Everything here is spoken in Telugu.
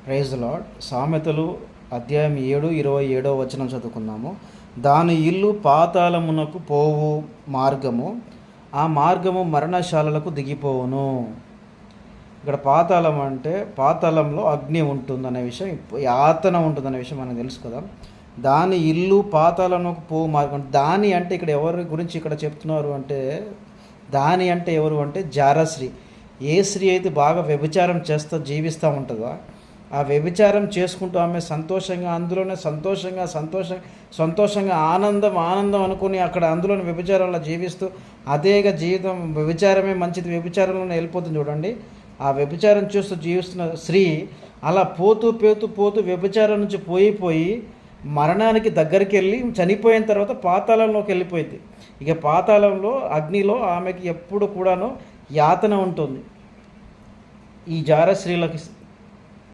Praise the lord. సామెతలు అధ్యాయం 7:27 చదువుకుందాము. దాని ఇల్లు పాతాళమునకు పోవు మార్గము, ఆ మార్గము మరణశాలలకు దిగిపోవును. ఇక్కడ పాతాళం అంటే పాతాళంలో అగ్ని ఉంటుందనే విషయం, యాతన ఉంటుందనే విషయం మనకు తెలుసు కదా. దాని ఇల్లు పాతాళమునకు పోవు మార్గం. దాని అంటే ఇక్కడ ఎవరి గురించి ఇక్కడ చెప్తున్నారు అంటే, దాని అంటే ఎవరు అంటే జారశ్రీ. ఏ స్త్రీ అయితే బాగా వ్యభిచారం చేస్తూ జీవిస్తూ ఉంటుందో, ఆ వ్యభిచారం చేసుకుంటూ ఆమె సంతోషంగా అందులోనే సంతోషంగా ఆనందం అనుకుని అక్కడ అందులోని వ్యభిచారంలో జీవిస్తూ అదేగా జీవితం, వ్యభిచారమే మంచిది, వ్యభిచారంలోనే వెళ్ళిపోతుంది చూడండి. ఆ వ్యభిచారం చూస్తూ జీవిస్తున్న స్త్రీ అలా పోతూ వ్యభిచారం నుంచి పోయి మరణానికి దగ్గరికి వెళ్ళి చనిపోయిన తర్వాత పాతాళంలోకి వెళ్ళిపోయింది. ఇక పాతాళంలో అగ్నిలో ఆమెకి ఎప్పుడు కూడాను యాతన ఉంటుంది. ఈ జార స్త్రీలకి